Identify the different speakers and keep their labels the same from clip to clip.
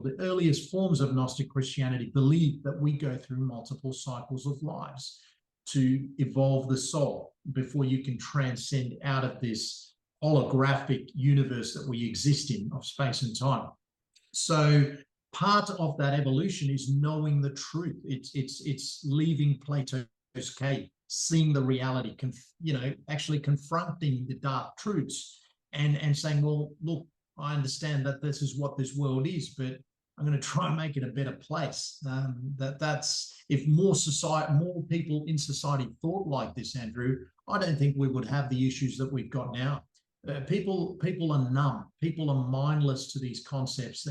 Speaker 1: The earliest forms of Gnostic Christianity believed that we go through multiple cycles of lives to evolve the soul before you can transcend out of this holographic universe that we exist in of space and time. So part of that evolution is knowing the truth. It's leaving Plato's cave, seeing the reality, actually confronting the dark truths and saying, well, look, I understand that this is what this world is, but I'm going to try and make it a better place. That's if more people in society thought like this, Andrew, I don't think we would have the issues that we've got now. People are numb. People are mindless to these concepts.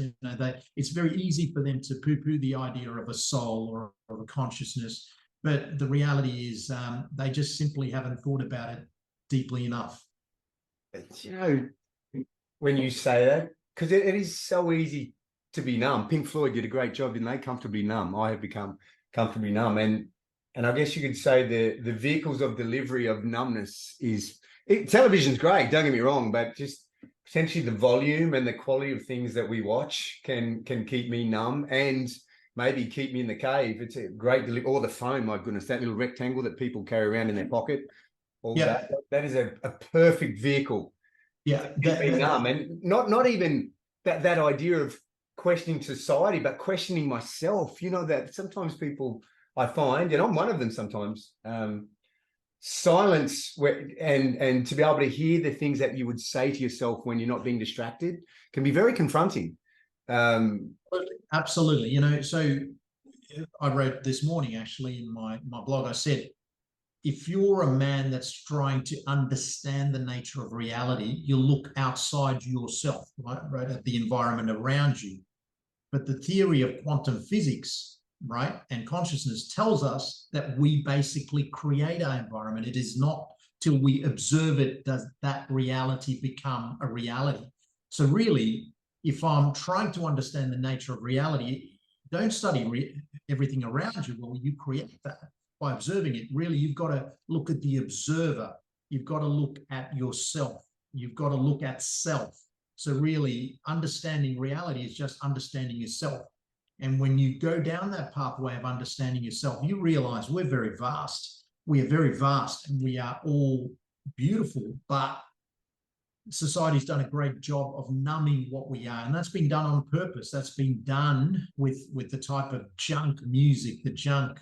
Speaker 1: It's very easy for them to poo-poo the idea of a soul or a consciousness, but the reality is they just simply haven't thought about it deeply enough.
Speaker 2: When you say that, because it is so easy to be numb. Pink Floyd did a great job, didn't they? Comfortably numb. I have become comfortably numb, and I guess you could say the vehicles of delivery of numbness is television's great. Don't get me wrong, but just potentially the volume and the quality of things that we watch can keep me numb and maybe keep me in the cave. It's a great delivery. Or the phone, my goodness, that little rectangle that people carry around in their pocket. That is a perfect vehicle.
Speaker 1: Yeah,
Speaker 2: numb, and not even that idea of questioning society, but questioning myself. That sometimes people, I find, and I'm one of them sometimes, silence and to be able to hear the things that you would say to yourself when you're not being distracted can be very confronting.
Speaker 1: Absolutely. So I wrote this morning, actually, in my blog, I said, if you're a man that's trying to understand the nature of reality, you look outside yourself, right, at the environment around you. But the theory of quantum physics, right, and consciousness tells us that we basically create our environment. It is not till we observe it does that reality become a reality. So really, if I'm trying to understand the nature of reality, don't study everything around you. Well, you create that by observing it. Really, you've got to look at the observer. You've got to look at yourself. You've got to look at self. So really, understanding reality is just understanding yourself. And when you go down that pathway of understanding yourself, you realize we're very vast. We are very vast and we are all beautiful, but society's done a great job of numbing what we are. And that's been done on purpose. That's been done with the type of junk music, the junk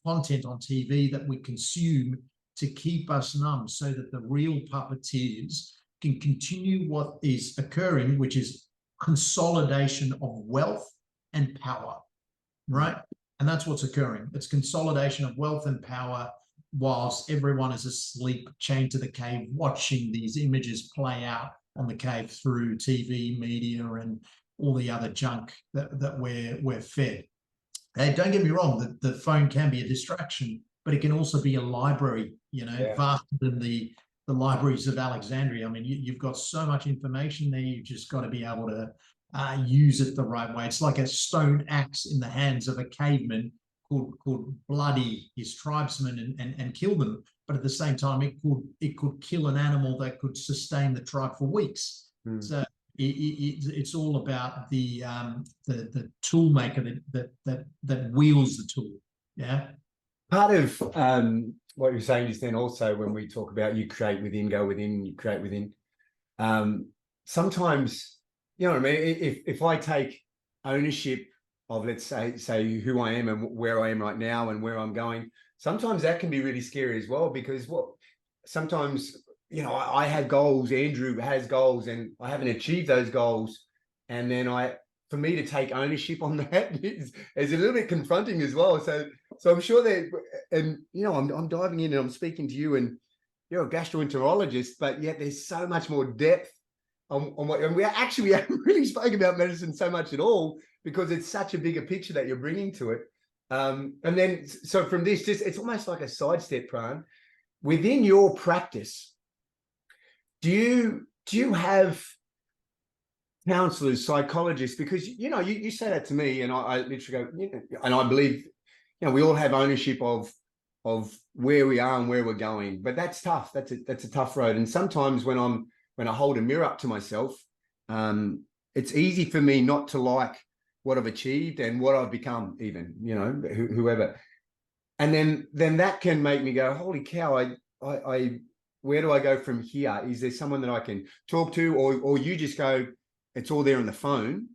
Speaker 1: content on TV that we consume to keep us numb, so that the real puppeteers can continue what is occurring, which is consolidation of wealth and power, right? And that's what's occurring. It's consolidation of wealth and power whilst everyone is asleep, chained to the cave, watching these images play out on the cave through TV, media, and all the other junk that we're fed. Hey, don't get me wrong, the phone can be a distraction, but it can also be a library, vaster than the libraries of Alexandria. I mean, you've got so much information there, you've just got to be able to use it the right way. It's like a stone axe in the hands of a caveman could bloody his tribesmen and kill them, but at the same time, it could kill an animal that could sustain the tribe for weeks. So it's all about the tool maker that wields the tool. Yeah.
Speaker 2: Part of what you're saying just then, also when we talk about you create within, go within, you create within. Sometimes, you know what I mean. If I take ownership of, let's say who I am and where I am right now and where I'm going, sometimes that can be really scary as well, because sometimes, I have goals, Andrew has goals, and I haven't achieved those goals. And then for me to take ownership on that is a little bit confronting as well. So I'm sure that, and I'm diving in and I'm speaking to you, and you're a gastroenterologist, but yet there's so much more depth on what, and we haven't really spoken about medicine so much at all, because it's such a bigger picture that you're bringing to it. And then, so from this, it's almost like a sidestep, Pran. Within your practice, do you have counselors, psychologists? Because you say that to me, and I literally go, and I believe, we all have ownership of where we are and where we're going, but that's tough. That's a tough road. And sometimes when I hold a mirror up to myself, it's easy for me not to like what I've achieved and what I've become, even, you know, whoever. And then that can make me go, holy cow, I where do I go from here? Is there someone that I can talk to, or you just go, it's all there on the phone,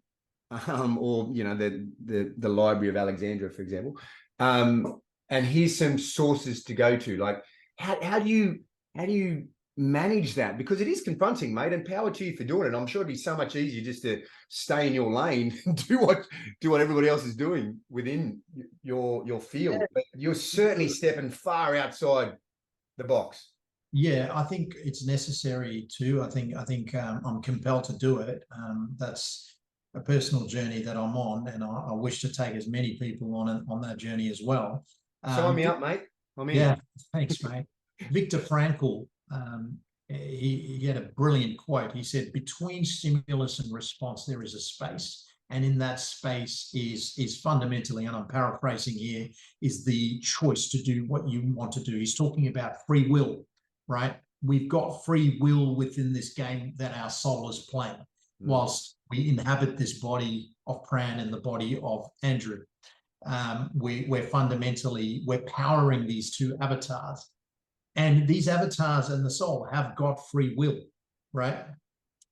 Speaker 2: or, you know, the Library of Alexandria, for example, and here's some sources to go to. Like, how do you manage that? Because it is confronting, mate, and power to you for doing it. I'm sure it'd be so much easier just to stay in your lane and do what everybody else is doing within your field.
Speaker 1: Yeah.
Speaker 2: But you're certainly stepping far outside the box.
Speaker 1: Yeah, I think it's necessary too. I think I'm compelled to do it. That's a personal journey that I'm on, and I wish to take as many people on that journey as well.
Speaker 2: Sign me up, mate. I'm in.
Speaker 1: Yeah, thanks, mate. Viktor Frankl, he had a brilliant quote. He said, "Between stimulus and response, there is a space, and in that space is fundamentally, and I'm paraphrasing here, is the choice to do what you want to do." He's talking about free will, right? We've got free will within this game that our soul is playing, whilst we inhabit this body of Pran and the body of Andrew. We're fundamentally, we're powering these two avatars. And these avatars and the soul have got free will, right?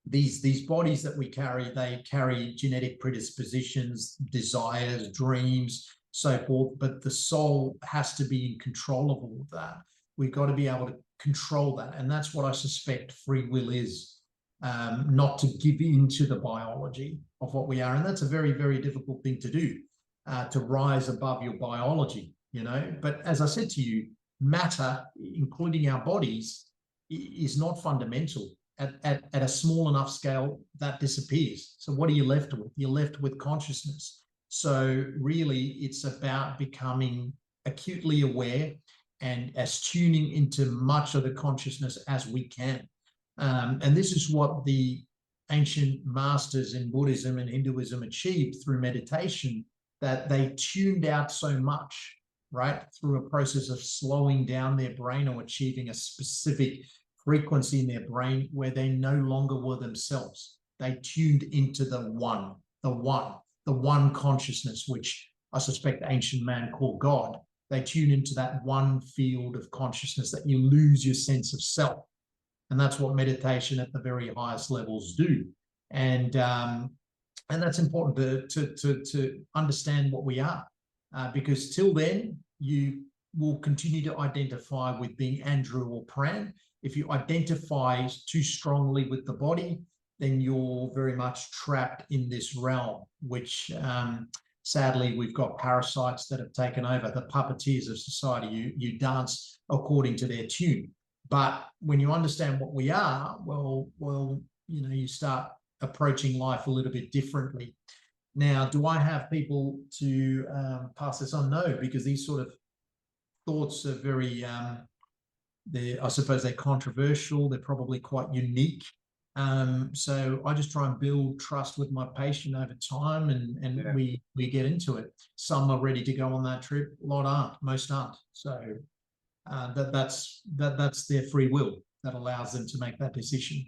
Speaker 1: These bodies that we carry, they carry genetic predispositions, desires, dreams, so forth, but the soul has to be in control of all of that. We've got to be able to control that. And that's what I suspect free will is, not to give into the biology of what we are. And that's a very, very difficult thing to do, to rise above your biology, you know. But as I said to you, matter, including our bodies, is not fundamental. At a small enough scale, that disappears. So what are you left with? You're left with consciousness. So really, it's about becoming acutely aware and as tuning into much of the consciousness as we can. And this is what the ancient masters in Buddhism and Hinduism achieved through meditation, that they tuned out so much, right, through a process of slowing down their brain or achieving a specific frequency in their brain where they no longer were themselves. They tuned into the one consciousness, which I suspect ancient man called God. They tune into that one field of consciousness that you lose your sense of self. And that's what meditation at the very highest levels do. And that's important to understand what we are, because till then, you will continue to identify with being Andrew or Pran. If you identify too strongly with the body, then you're very much trapped in this realm, which sadly we've got parasites that have taken over, the puppeteers of society. You dance according to their tune. But when you understand what we are, well, you know, you start approaching life a little bit differently. Now, do I have people to pass this on? No, because these sort of thoughts are very, I suppose they're controversial. They're probably quite unique. So I just try and build trust with my patient over time, and yeah, we get into it. Some are ready to go on that trip. A lot aren't. Most aren't. So that's their free will that allows them to make that decision.